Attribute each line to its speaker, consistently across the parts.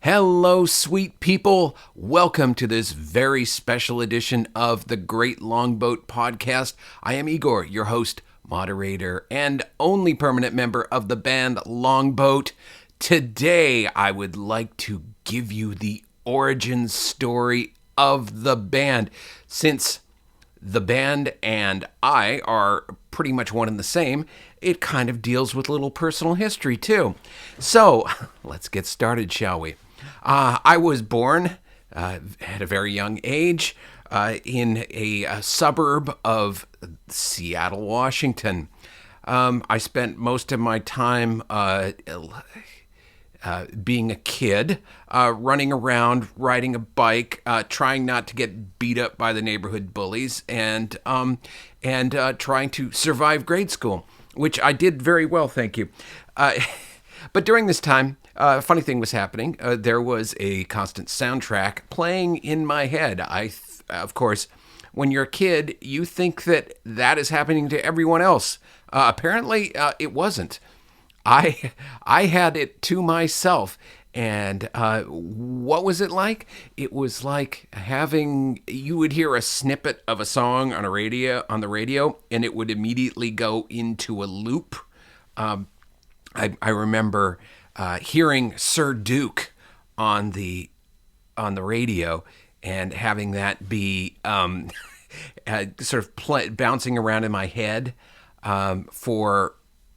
Speaker 1: Hello, sweet people. Welcome to this very special edition of the Great Longboat podcast. I am Igor, your host, moderator, and only permanent member of the band Longboat. Today, I would like to give you the origin story of the band, since the band and I are pretty much one and the same. It kind of deals with a little personal history, too. So, let's get started, shall we? I was born at a very young age in a suburb of Seattle, Washington. I spent most of my time being a kid, running around, riding a bike, trying not to get beat up by the neighborhood bullies, and trying to survive grade school, which I did very well, thank you. But during this time, a funny thing was happening. There was a constant soundtrack playing in my head. Of course, when you're a kid, you think that is happening to everyone else. Apparently, it wasn't. I had it to myself. And what was it like? It was like you would hear a snippet of a song on the radio, and it would immediately go into a loop. I remember hearing Sir Duke on the radio and having that be sort of bouncing around in my head for,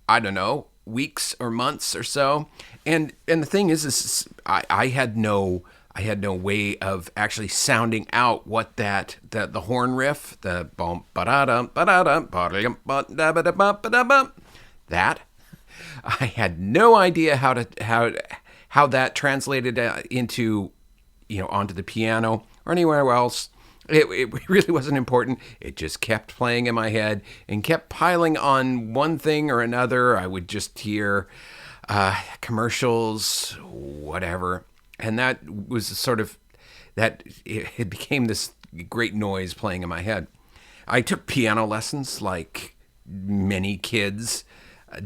Speaker 1: I don't know, weeks or months or so. And the thing is I had no way of actually sounding out what the horn riff, the bum ba da dum ba da dum ba da ba da ba da bum, that I had no idea how that translated into, onto the piano or anywhere else. It really wasn't important. It just kept playing in my head and kept piling on one thing or another. I would just hear commercials, whatever. And that was sort of, it became this great noise playing in my head. I took piano lessons like many kids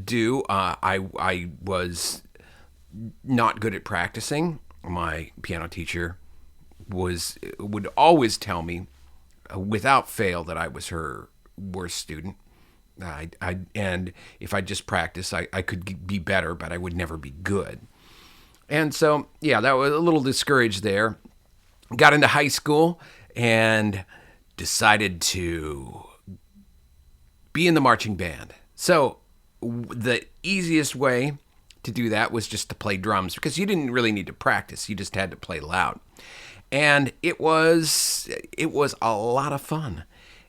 Speaker 1: do. I was not good at practicing. My piano teacher would always tell me without fail that I was her worst student. And if I just practiced, I could be better, but I would never be good. And so, yeah, that was a little discouraged there. Got into high school and decided to be in the marching band. So the easiest way to do that was just to play drums, because you didn't really need to practice. You just had to play loud. And it was a lot of fun,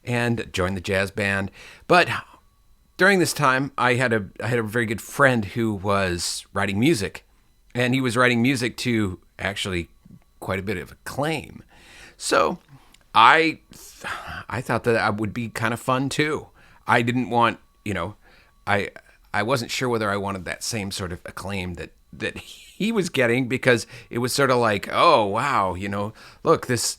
Speaker 1: and joined the jazz band. But during this time, I had a very good friend who was writing music, and he was writing music to actually quite a bit of acclaim. So I thought that would be kind of fun too. I didn't want, I wasn't sure whether I wanted that same sort of acclaim that he was getting, because it was sort of like, oh, wow, look, this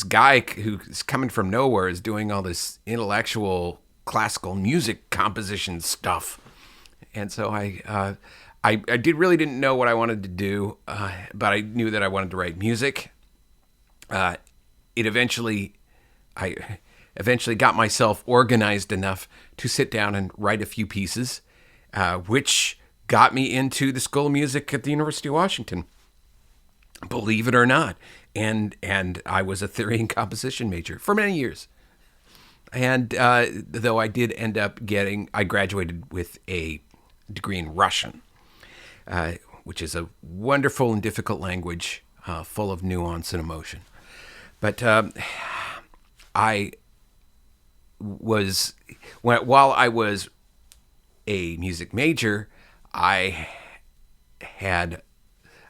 Speaker 1: guy who's coming from nowhere is doing all this intellectual classical music composition stuff. And so I didn't know what I wanted to do, but I knew that I wanted to write music. I eventually got myself organized enough to sit down and write a few pieces, which got me into the School of Music at the University of Washington, believe it or not. And I was a theory and composition major for many years. And though I did end up I graduated with a degree in Russian, which is a wonderful and difficult language, full of nuance and emotion. But while I was a music major, I had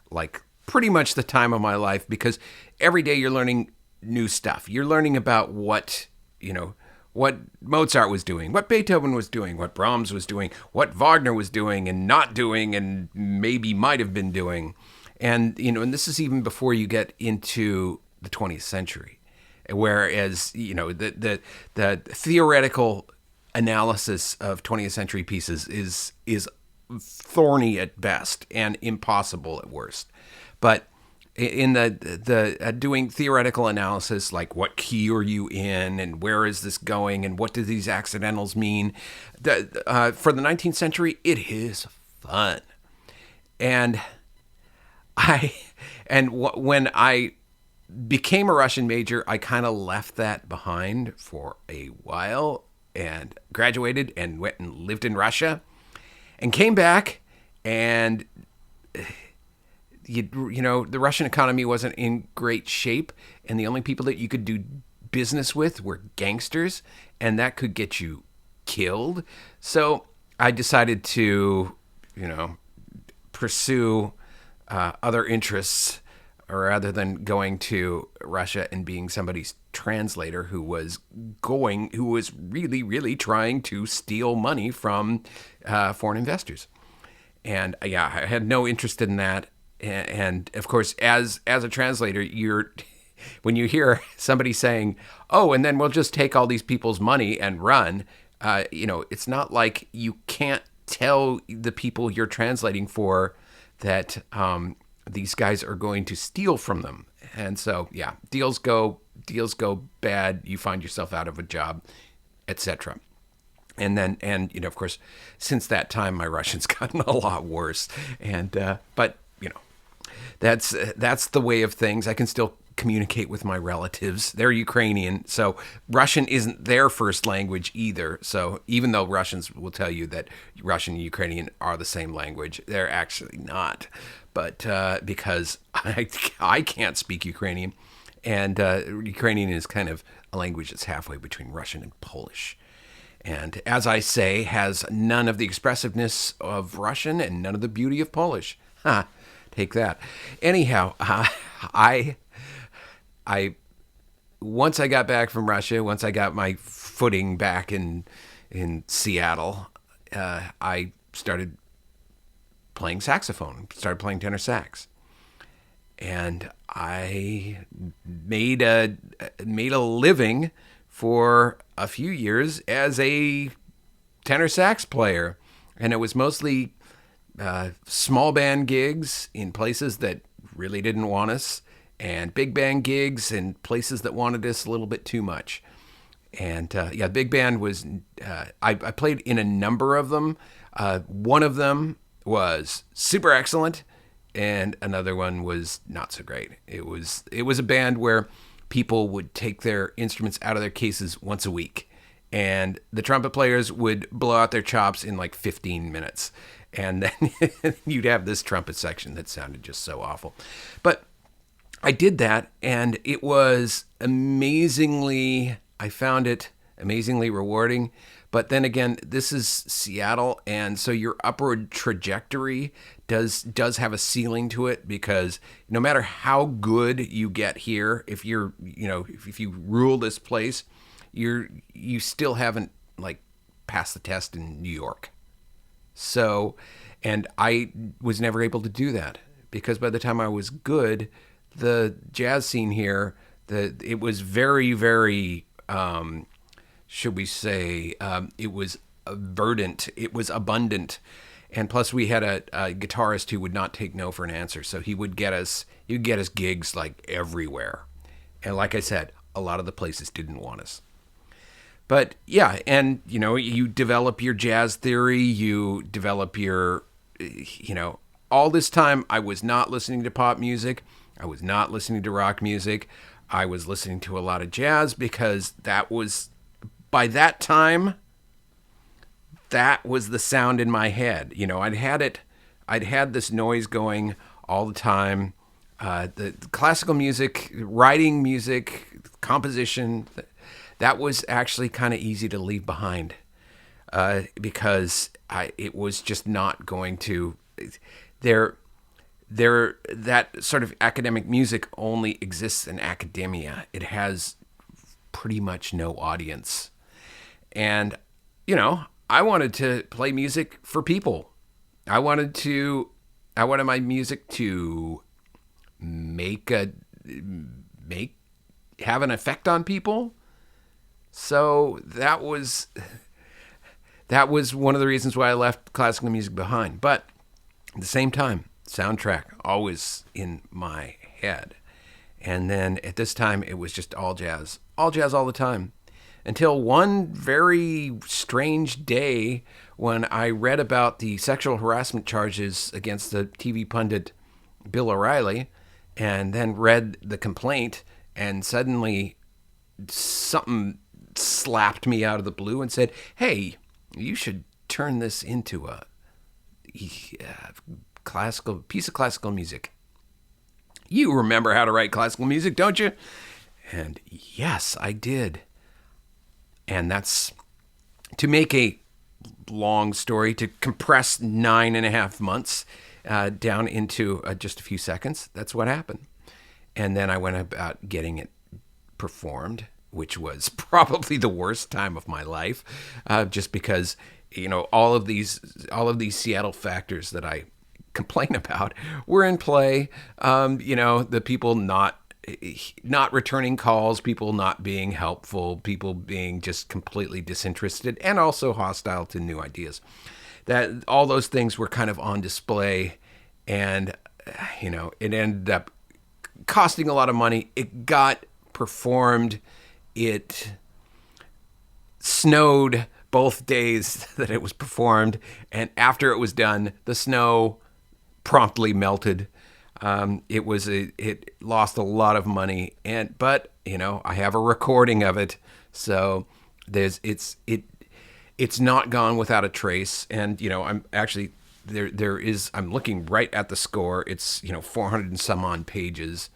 Speaker 1: like pretty much the time of my life, because every day you're learning new stuff. You're learning about what Mozart was doing, what Beethoven was doing, what Brahms was doing, what Wagner was doing and not doing and maybe might have been doing. And, and this is even before you get into the 20th century. Whereas, the theoretical analysis of 20th century pieces is thorny at best and impossible at worst. But in the doing theoretical analysis, like what key are you in, and where is this going, and what do these accidentals mean. For the 19th century, it is fun, and I when I became a Russian major, I kind of left that behind for a while and graduated and went and lived in Russia and came back, and you know, the Russian economy wasn't in great shape, and the only people that you could do business with were gangsters, and that could get you killed. So I decided to, you know, pursue other interests rather than going to Russia and being somebody's translator who was really, really trying to steal money from foreign investors. And yeah, I had no interest in that. And of course, as a translator, when you hear somebody saying, "Oh, and then we'll just take all these people's money and run," you know, it's not like you can't tell the people you're translating for that these guys are going to steal from them. And so, yeah, deals go bad. You find yourself out of a job, etc. And you know, of course, since that time, my Russian's gotten a lot worse. And but you know, that's the way of things. I can still communicate with my relatives. They're Ukrainian, so Russian isn't their first language either. So even though Russians will tell you that Russian and Ukrainian are the same language, they're actually not. But because I can't speak Ukrainian, and Ukrainian is kind of a language that's halfway between Russian and Polish. And as I say, has none of the expressiveness of Russian and none of the beauty of Polish. Ha, take that. Anyhow, I once I got back from Russia, once I got my footing back in Seattle, I started playing saxophone, started playing tenor sax. And I made a living for a few years as a tenor sax player, and it was mostly small band gigs in places that really didn't want us, and big band gigs in places that wanted us a little bit too much. And yeah, big band was I played in a number of them. One of them was super excellent, and another one was not so great. It was a band where people would take their instruments out of their cases once a week, and the trumpet players would blow out their chops in like 15 minutes, and then you'd have this trumpet section that sounded just so awful. But I did that, and it was I found it amazingly rewarding. But then again, this is Seattle, and so your upward trajectory does have a ceiling to it, because no matter how good you get here, if you rule this place, you still haven't like passed the test in New York. So, and I was never able to do that, because by the time I was good, the jazz scene here, it was very, very should we say, it was verdant, it was abundant. And plus we had a guitarist who would not take no for an answer. So he would get us gigs like everywhere. And like I said, a lot of the places didn't want us. But yeah, and you know, you develop your jazz theory, you develop your, you know, all this time I was not listening to pop music. I was not listening to rock music. I was listening to a lot of jazz, because by that time, that was the sound in my head. You know, I'd had this noise going all the time. The classical music, writing music, composition, that was actually kind of easy to leave behind, because it was just not going to. That sort of academic music only exists in academia. It has pretty much no audience. And, you know, I wanted to play music for people. I wanted my music to have an effect on people. So that was one of the reasons why I left classical music behind. But at the same time, soundtrack always in my head. And then at this time, it was just all jazz all the time. Until one very strange day when I read about the sexual harassment charges against the TV pundit Bill O'Reilly, and then read the complaint, and suddenly something slapped me out of the blue and said, "Hey, you should turn this into a classical piece of classical music. You remember how to write classical music, don't you?" And yes, I did. And that's, to make a long story, to compress 9.5 months down into just a few seconds. That's what happened. And then I went about getting it performed, which was probably the worst time of my life, just because, all of these Seattle factors that I complain about were in play. The people not returning calls, people not being helpful, people being just completely disinterested and also hostile to new ideas. That all those things were kind of on display, and it ended up costing a lot of money. It got performed. It snowed both days that it was performed, and after it was done, the snow promptly melted. It lost a lot of money, but I have a recording of it, so it's not gone without a trace. And I'm actually I'm looking right at the score. It's 400 and some on pages,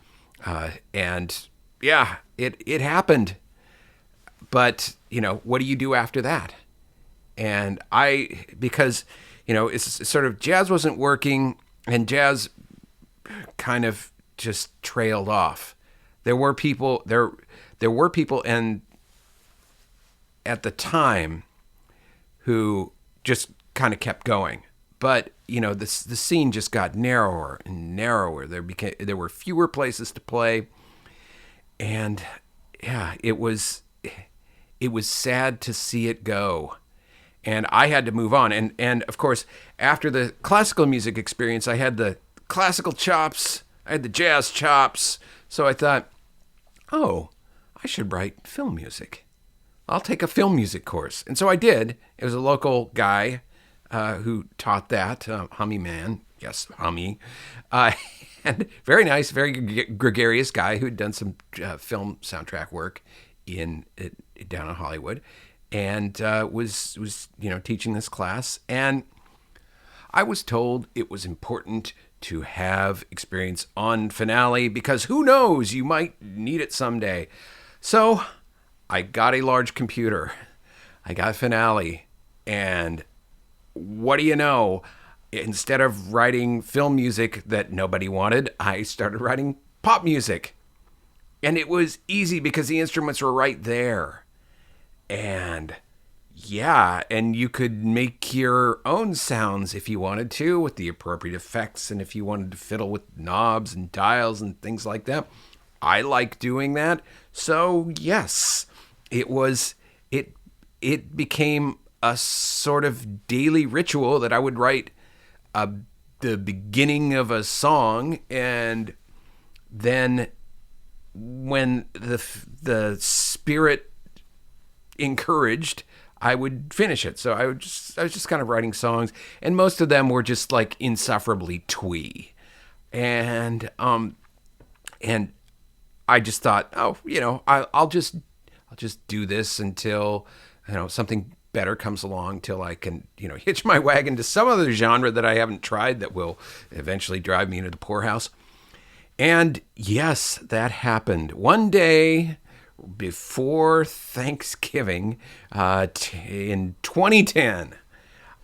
Speaker 1: and yeah, it happened. But what do you do after that? And because it's sort of, jazz wasn't working, and jazz kind of just trailed off. There were people, and at the time, who just kind of kept going. But the scene just got narrower and narrower. There were fewer places to play, and yeah, it was sad to see it go. And I had to move on. And of course, after the classical music experience, I had the classical chops, I had the jazz chops. So I thought, oh, I should write film music. I'll take a film music course. And so I did. It was a local guy who taught that, Hummy Man. Yes, Hummy. And very nice, very gregarious guy who had done some film soundtrack work down in Hollywood, and was teaching this class. And I was told it was important to have experience on Finale, because who knows, you might need it someday. So I got a large computer. I got Finale, and what do you know? Instead of writing film music that nobody wanted, I started writing pop music. And it was easy because the instruments were right there. And yeah, and you could make your own sounds if you wanted to, with the appropriate effects, and if you wanted to fiddle with knobs and dials and things like that. I like doing that. So yes, it became a sort of daily ritual that I would write the beginning of a song, and then when the spirit encouraged, I would finish it. So I was just kind of writing songs, and most of them were just like insufferably twee, and I just thought, oh, I'll just do this until something better comes along, till I can hitch my wagon to some other genre that I haven't tried that will eventually drive me into the poorhouse. And yes, that happened. One day before Thanksgiving in 2010,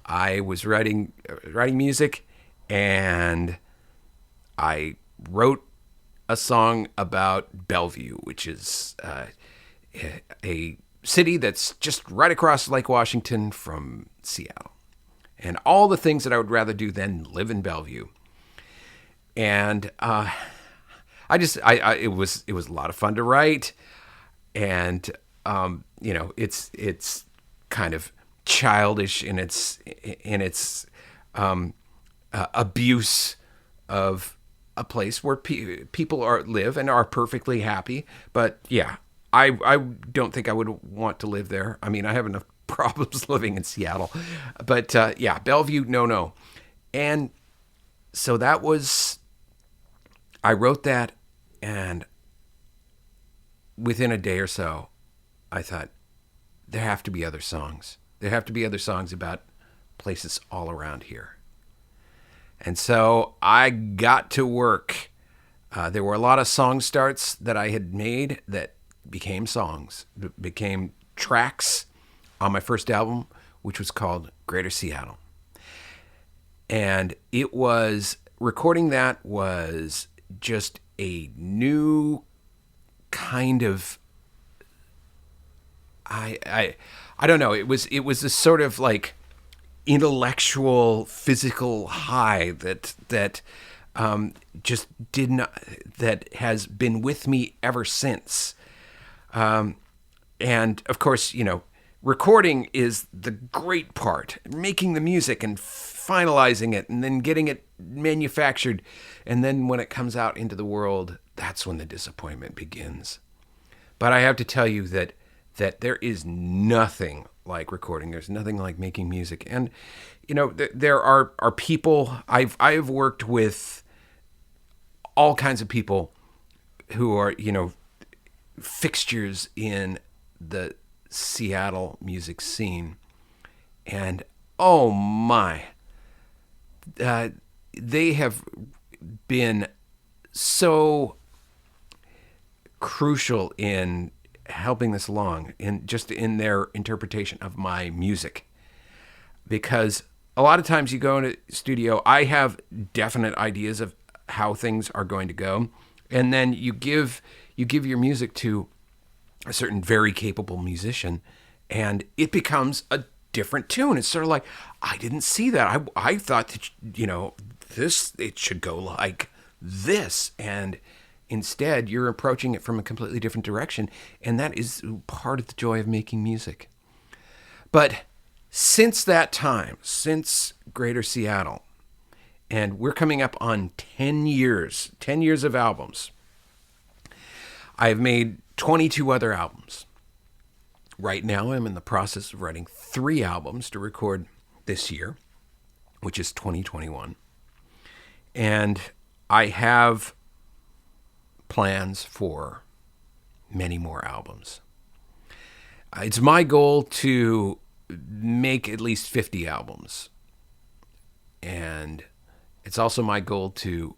Speaker 1: I was writing music, and I wrote a song about Bellevue, which is a city that's just right across Lake Washington from Seattle, and all the things that I would rather do than live in Bellevue. And it was a lot of fun to write, and it's kind of childish in its abuse of a place where people live and are perfectly happy. But yeah, I don't think I would want to live there. I mean, I have enough problems living in Seattle. But yeah, Bellevue, no. And so that was, I wrote that, and within a day or so, I thought, there have to be other songs. There have to be other songs about places all around here. And so I got to work. There were a lot of song starts that I had made that became songs, became tracks on my first album, which was called Greater Seattle. And it was, recording that was just a new kind of, I don't know. It was this sort of like intellectual, physical high that just did not, that has been with me ever since. And of course, recording is the great part, making the music and finalizing it and then getting it manufactured. And then when it comes out into the world, that's when the disappointment begins. But I have to tell you that there is nothing like recording. There's nothing like making music. And, there are people, I've worked with all kinds of people who are, fixtures in the Seattle music scene. And, oh my, they have been so crucial in helping this along, in just in their interpretation of my music. Because a lot of times you go into a studio, I have definite ideas of how things are going to go, and then you give your music to a certain very capable musician, and it becomes a different tune. It's sort of like, I didn't see that. I thought that it should go like this, and instead you're approaching it from a completely different direction, and that is part of the joy of making music. But since that time, since Greater Seattle, and we're coming up on 10 years of albums, I've made 22 other albums. Right now, I'm in the process of writing 3 albums to record this year, which is 2021. And I have plans for many more albums. It's my goal to make at least 50 albums. And it's also my goal to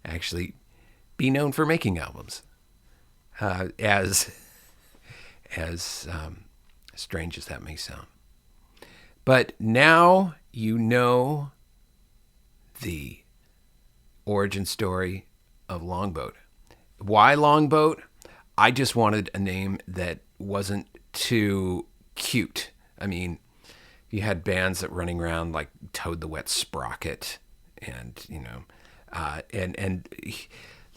Speaker 1: actually be known for making albums. As strange as that may sound. But now you know the origin story of Longboat. Why Longboat? I just wanted a name that wasn't too cute. I mean, you had bands that running around like Toad the Wet Sprocket, and and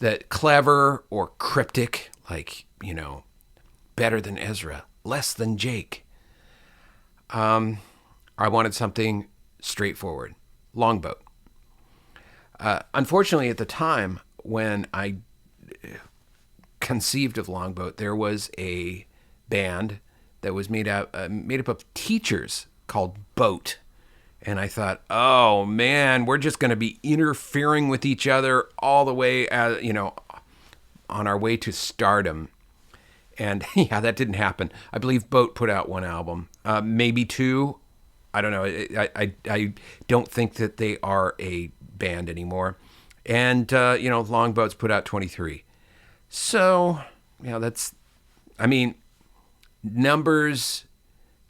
Speaker 1: that clever or cryptic, like better than Ezra, less than Jake. I wanted something straightforward. Longboat. Unfortunately, at the time when I conceived of Longboat, there was a band that was made up of teachers called Boat. And I thought, oh man, we're just going to be interfering with each other all the way, on our way to stardom. And yeah, that didn't happen. I believe Boat put out 1 album, maybe 2. I don't know. I don't think that they are a band anymore. And, Longboat's put out 23. So, numbers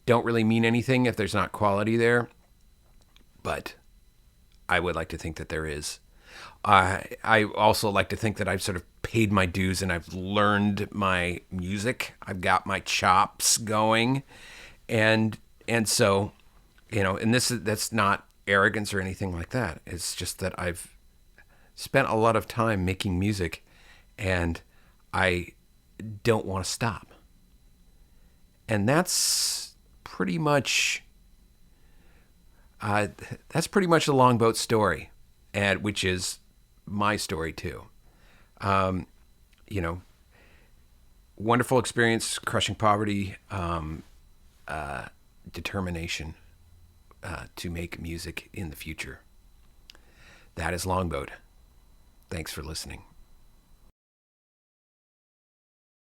Speaker 1: don't really mean anything if there's not quality there. But I would like to think that there is. I also like to think that I've sort of paid my dues and I've learned my music. I've got my chops going. And so, and that's not arrogance or anything like that. It's just that I've spent a lot of time making music and I don't want to stop. And that's pretty much the Longboat story, and which is my story too. You know, wonderful experience, crushing poverty, determination to make music in the future. That is Longboat. Thanks for listening.